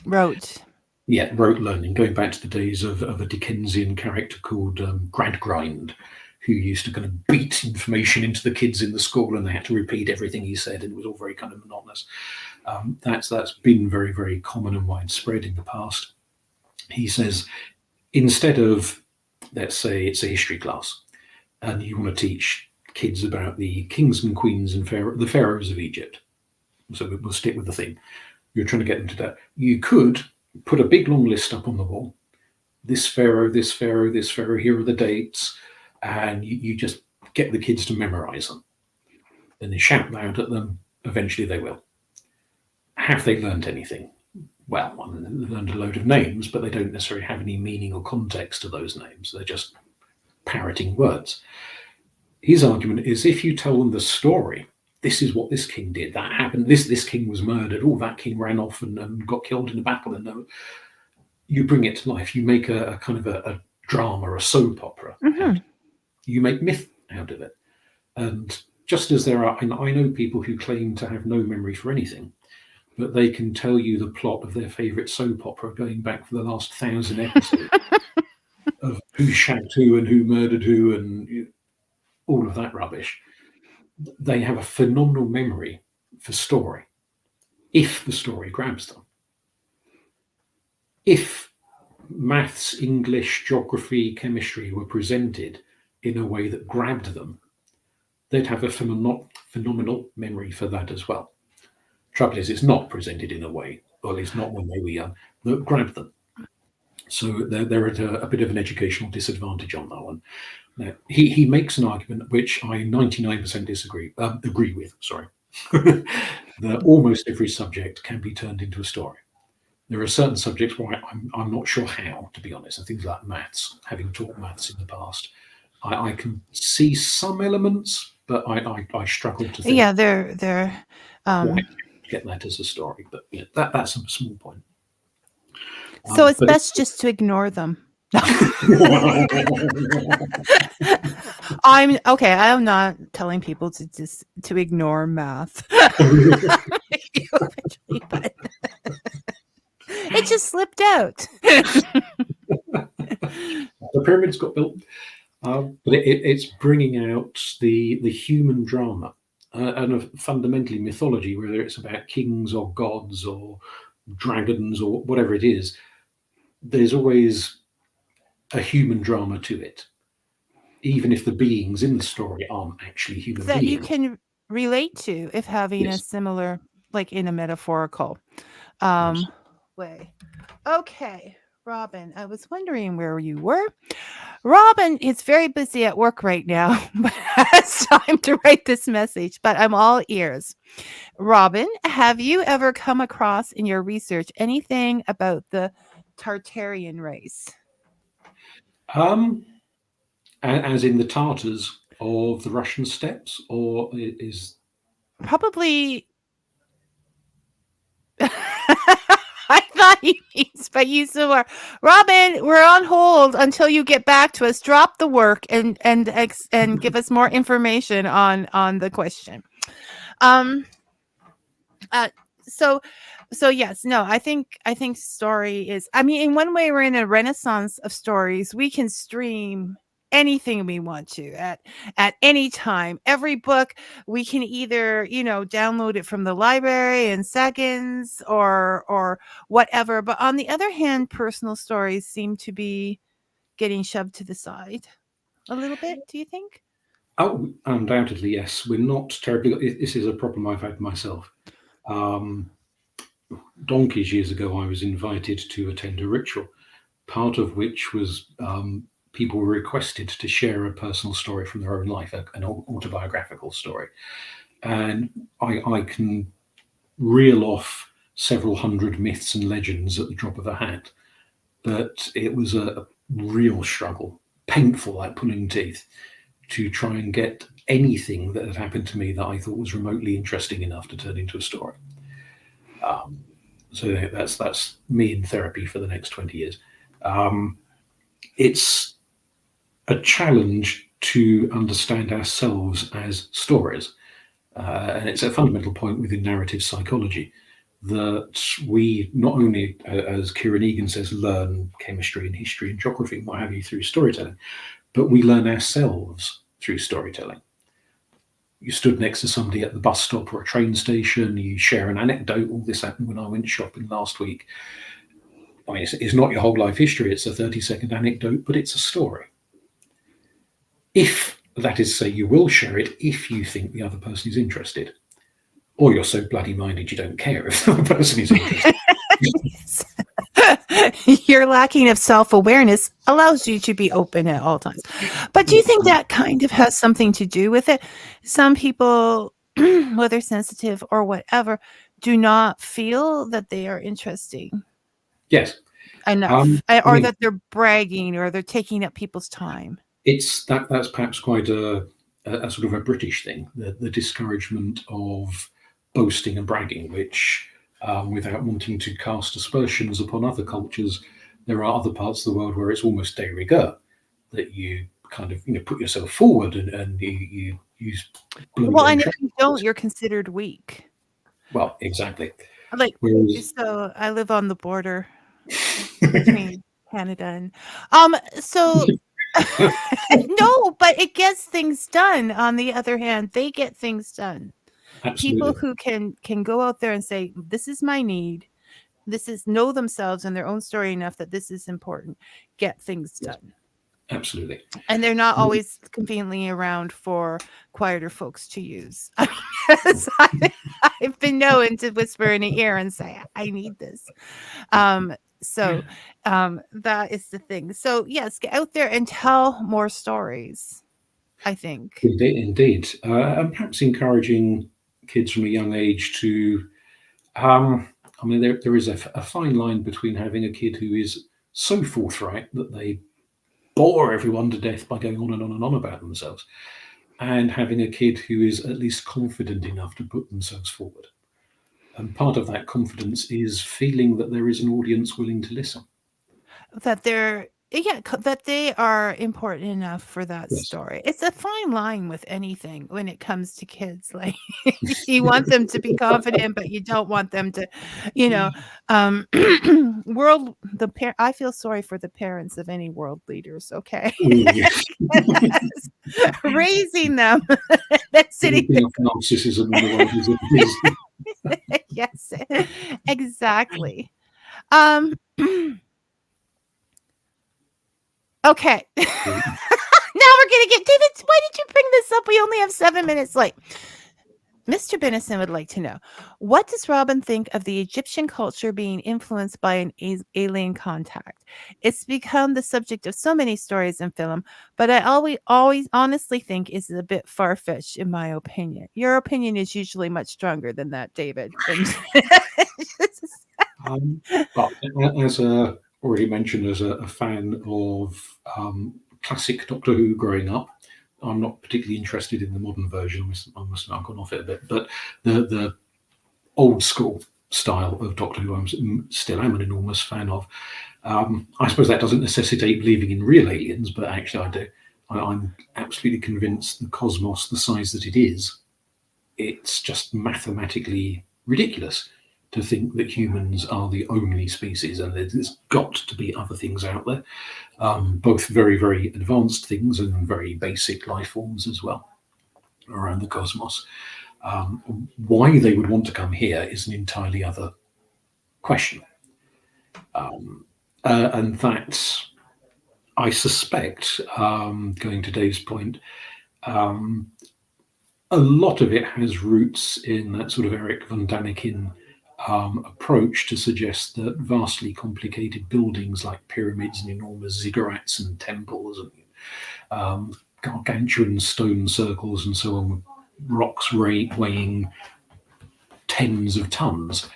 Rote Yeah, rote learning, going back to the days of a Dickensian character called Gradgrind, who used to kind of beat information into the kids in the school, and they had to repeat everything he said, and it was all very kind of monotonous. That's been very, very common and widespread in the past. He says, instead of, let's say it's a history class, and you want to teach kids about the kings and queens and the pharaohs of Egypt, so we'll stick with the theme. You're trying to get them to that. You could put a big long list up on the wall. This pharaoh, this pharaoh, this pharaoh, here are the dates. And you just get the kids to memorize them. And they shout loud at them. Eventually they will. Have they learned anything? Well, they've learned a load of names, but they don't necessarily have any meaning or context to those names. They're just parroting words. His argument is, if you tell them the story, this is what this king did, that happened, this king was murdered, that king ran off and got killed in a battle, and you bring it to life. You make a kind of a drama, a soap opera. Mm-hmm. You make myth out of it. And just as there are, and I know people who claim to have no memory for anything, but they can tell you the plot of their favourite soap opera going back for the last 1,000 episodes of who shot who and who murdered who and all of that rubbish. They have a phenomenal memory for story, if the story grabs them. If maths, English, geography, chemistry were presented in a way that grabbed them, they'd have a phenomenal memory for that as well. Trouble is, it's not presented in a way, or at least not when they were young, that grabbed them. So they're at a bit of an educational disadvantage on that one. Now, he makes an argument which I 99% agree with, that almost every subject can be turned into a story. There are certain subjects where I'm not sure how, to be honest, and things like maths, having taught maths in the past. I can see some elements, but I struggle to think. Yeah, they're get that as a story, but yeah, that's a small point. So it's best just to ignore them. I'm not telling people to ignore math. But it just slipped out. The pyramids got built, but it's bringing out the human drama and fundamentally mythology, whether it's about kings or gods or dragons or whatever it is. There's always a human drama to it, even if the beings in the story aren't actually human that beings. You can relate to if having a similar, like in a metaphorical way. Okay, Robin, I was wondering where you were. Robin is very busy at work right now, but has time to write this message, but I'm all ears. Robin, have you ever come across in your research anything about the Tartarian race? As in the Tartars of the Russian steppes, or is probably I thought he means by you somewhere. Robin, we're on hold until you get back to us. Drop the work and give us more information on the question. So yes, no, I think story is, I mean, in one way we're in a renaissance of stories. We can stream anything we want to at any time. Every book we can either, download it from the library in seconds or whatever. But on the other hand, personal stories seem to be getting shoved to the side a little bit. Do you think? Oh, undoubtedly, yes. We're not terribly. This is a problem I've had myself. Donkeys years ago, I was invited to attend a ritual, part of which was people were requested to share a personal story from their own life, an autobiographical story. And I can reel off several hundred myths and legends at the drop of a hat, but it was a real struggle, painful like pulling teeth, to try and get anything that had happened to me that I thought was remotely interesting enough to turn into a story. So that's me in therapy for the next 20 years. It's a challenge to understand ourselves as stories. And it's a fundamental point within narrative psychology, that we not only, as Kieran Egan says, learn chemistry and history and geography and what have you through storytelling, but we learn ourselves through storytelling. You stood next to somebody at the bus stop or a train station, you share an anecdote. All this happened when I went shopping last week. I mean, it's not your whole life history, it's a 30-second anecdote, but it's a story. If, that is to say, you will share it if you think the other person is interested. Or you're so bloody minded you don't care if the other person is interested. Your lacking of self-awareness allows you to be open at all times. But do you think that kind of has something to do with it? Some people, whether sensitive or whatever, do not feel that they are interesting. Yes. Enough. Or that they're bragging or they're taking up people's time. That's perhaps quite a sort of a British thing, the discouragement of boasting and bragging, which without wanting to cast aspersions upon other cultures, there are other parts of the world where it's almost de rigueur that you kind of put yourself forward and you use. Well, and if you don't, you're considered weak. Well, exactly. Like, so I live on the border between Canada and so no, but it gets things done. On the other hand, they get things done. Absolutely. People who can go out there and say, this is my need, this is know themselves and their own story enough that this is important, get things done. Absolutely. And they're not always conveniently around for quieter folks to use. I've been known to whisper in the ear and say, I need this. So that is the thing. So yes, get out there and tell more stories, I think. Indeed. And perhaps encouraging kids from a young age to, I mean, there is a fine line between having a kid who is so forthright that they bore everyone to death by going on and on and on about themselves, and having a kid who is at least confident enough to put themselves forward. And part of that confidence is feeling that there is an audience willing to listen. That they are important enough for that story. It's a fine line with anything when it comes to kids. Like you want them to be confident, but you don't want them to, I feel sorry for the parents of any world leaders. Okay. Raising them. That's sitting narcissism in the world. Yes, exactly. Okay. Now we're going to get David. Why did you bring this up? We only have 7 minutes left. Mr. Bennison would like to know, what does Robin think of the Egyptian culture being influenced by an alien contact? It's become the subject of so many stories and film, but I always honestly think is a bit far-fetched in my opinion. Your opinion is usually much stronger than that, David. But as already mentioned, as a fan of classic Doctor Who growing up, I'm not particularly interested in the modern version. I must have gone off it a bit, but the old school style of Doctor Who, I'm still an enormous fan of. I suppose that doesn't necessitate believing in real aliens, but actually I do. I'm absolutely convinced the cosmos, the size that it is, it's just mathematically ridiculous to think that humans are the only species, and there's got to be other things out there, both very, very advanced things and very basic life forms as well around the cosmos. Why they would want to come here is an entirely other question. And that, I suspect, going to Dave's point, a lot of it has roots in that sort of Eric von Daniken approach to suggest that vastly complicated buildings like pyramids and enormous ziggurats and temples and gargantuan stone circles and so on, with rocks weighing tens of tons.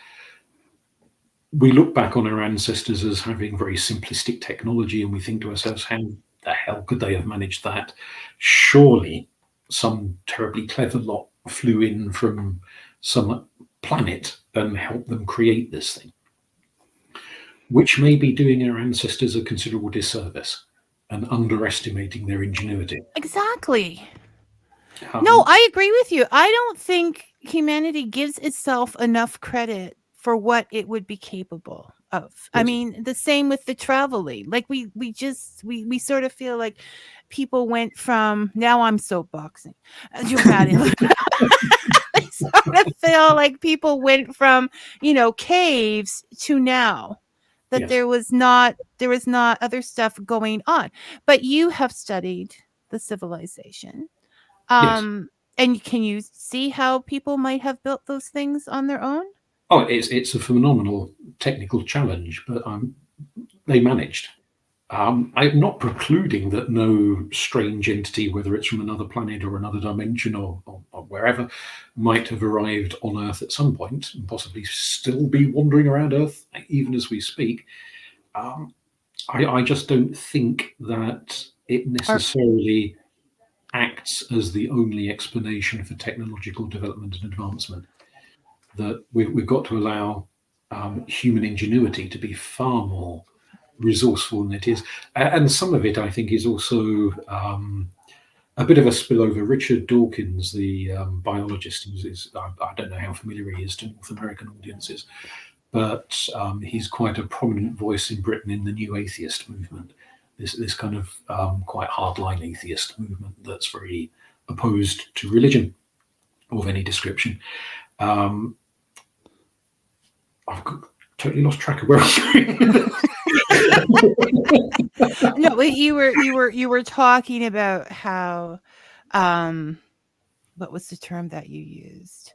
We look back on our ancestors as having very simplistic technology, and we think to ourselves, how the hell could they have managed that? Surely some terribly clever lot flew in from some planet and helped them create this thing, which may be doing our ancestors a considerable disservice and underestimating their ingenuity. Exactly. No, I agree with you. I don't think humanity gives itself enough credit for what it would be capable of. I Yes. mean, the same with the traveling. Like we sort of feel like people went from, now I'm soapboxing. Dramatic. I sort of feel like people went from, caves to now. That Yes. there was not other stuff going on. But you have studied the civilization. Yes. And can you see how people might have built those things on their own? Oh, it's a phenomenal technical challenge, but they managed. I'm not precluding that no strange entity, whether it's from another planet or another dimension or wherever, might have arrived on Earth at some point and possibly still be wandering around Earth even as we speak. I just don't think that it necessarily acts as the only explanation for technological development and advancement. That we've got to allow human ingenuity to be far more resourceful than it is. And some of it, I think, is also a bit of a spillover. Richard Dawkins, the biologist, I don't know how familiar he is to North American audiences, but he's quite a prominent voice in Britain in the new atheist movement. This kind of quite hardline atheist movement that's very opposed to religion of any description. I've totally lost track of where I'm going. No, you were talking about how, what was the term that you used?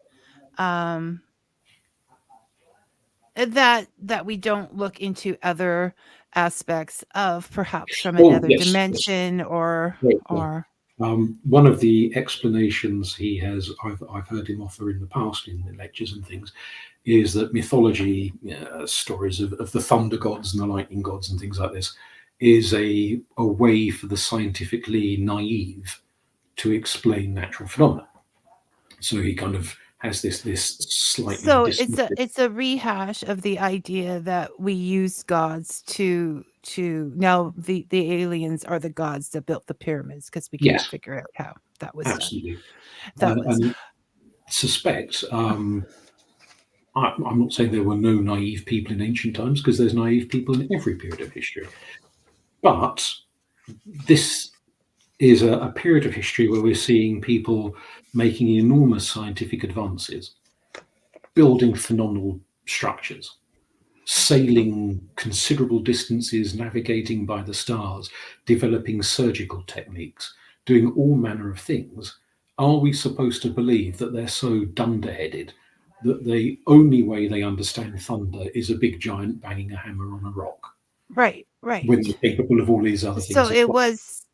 That we don't look into other aspects of perhaps from another Yes. dimension or one of the explanations I've heard him offer in the past in the lectures and things is that mythology, stories of the thunder gods and the lightning gods and things like this, is a way for the scientifically naive to explain natural phenomena. So he kind of has this slightly. So it's a rehash of the idea that we use gods to now the aliens are the gods that built the pyramids because we can't figure out how that was absolutely done. and suspect. I'm not saying there were no naive people in ancient times, because there's naive people in every period of history. But this is a period of history where we're seeing people making enormous scientific advances, building phenomenal structures, sailing considerable distances, navigating by the stars, developing surgical techniques, doing all manner of things. Are we supposed to believe that they're so dunderheaded that the only way they understand thunder is a big giant banging a hammer on a rock? Right. When they're capable of all these other things. So it was,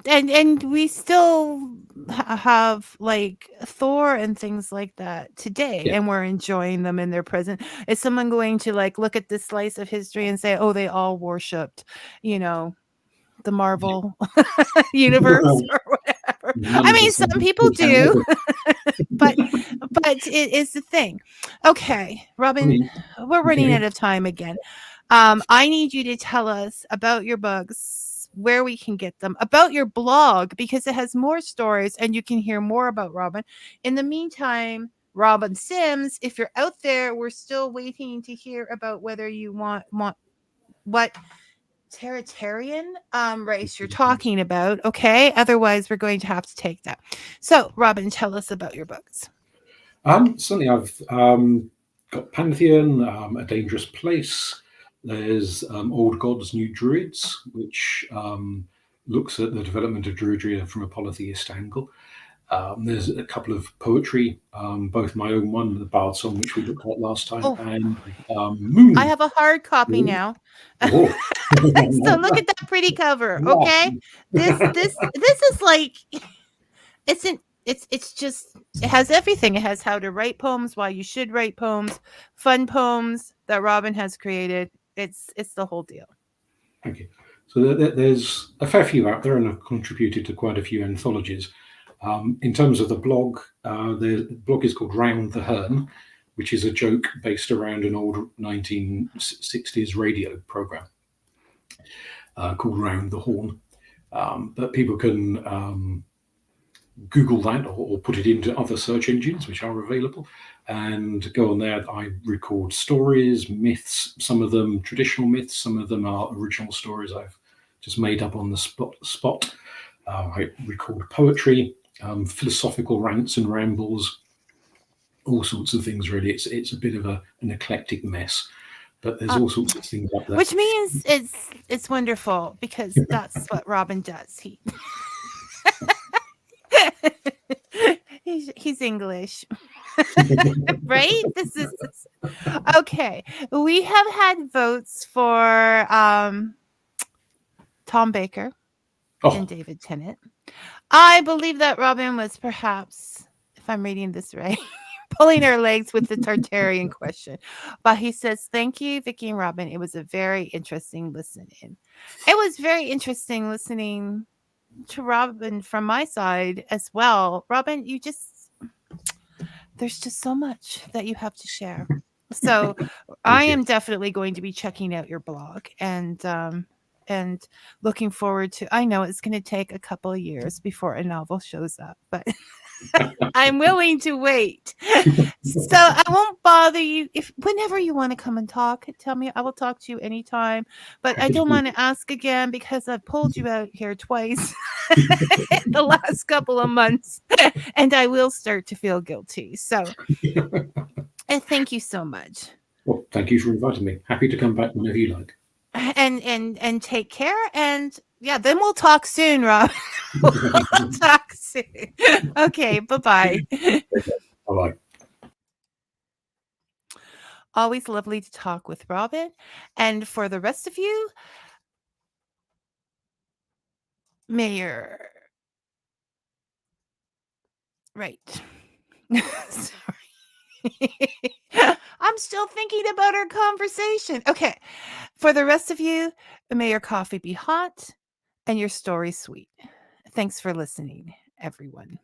and we still have like Thor and things like that today, and we're enjoying them in their present. Is someone going to like look at this slice of history and say, oh, they all worshipped, the Marvel universe or whatever? I mean, some people do, but it is the thing. Okay, Robin, we're running out of time again. I need you to tell us about your books, where we can get them, about your blog, because it has more stories and you can hear more about Robin. In the meantime, Robin Sims, if you're out there, we're still waiting to hear about whether you want what Territarian race you're talking about. Okay. Otherwise, we're going to have to take that. So, Robin, tell us about your books. Certainly, I've got Pantheon, A Dangerous Place. There's Old Gods, New Druids, which looks at the development of Druidry from a polytheist angle. There's a couple of poetry, both my own one, the Bard Song, which we looked at last time, and Moon. I have a hard copy now. So look at that pretty cover. Okay, this is like it's just, it has everything. It has how to write poems, why you should write poems, fun poems that Robin has created. It's the whole deal. Thank you. So there's a fair few out there, and I've contributed to quite a few anthologies. In terms of the blog is called Round the Herne, which is a joke based around an old 1960s radio program called Round the Horn. But people can Google that or put it into other search engines which are available and go on there. I record stories, myths, some of them traditional myths, some of them are original stories I've just made up on the spot. I record poetry, philosophical rants and rambles, all sorts of things really. It's a bit of an eclectic mess, but there's all sorts of things up there. Which means it's wonderful because that's what Robin does. He's English. Right? This is okay. We have had votes for Tom Baker and David Tennant. I believe that Robin was perhaps, if I'm reading this right, pulling her legs with the Tartarian question. But he says, thank you, Vicky and Robin. It was a very interesting listening. It was very interesting listening to Robin from my side as well. Robin, there's just so much that you have to share. So I am definitely going to be checking out your blog and looking forward to, I know it's going to take a couple of years before a novel shows up, but I'm willing to wait. So I won't bother you. If whenever you want to come and talk, tell me. I will talk to you anytime. But I don't want to ask again because I've pulled you out here twice in the last couple of months, and I will start to feel guilty. So thank you so much. Well, thank you for inviting me. Happy to come back whenever you like. And take care. And yeah, then we'll talk soon, Rob. We'll talk soon. Okay, bye-bye. Bye-bye. Always lovely to talk with Robin. And for the rest of you, Mayor. Right. Sorry. I'm still thinking about our conversation. Okay. For the rest of you, may your coffee be hot and your story sweet. Thanks for listening, everyone.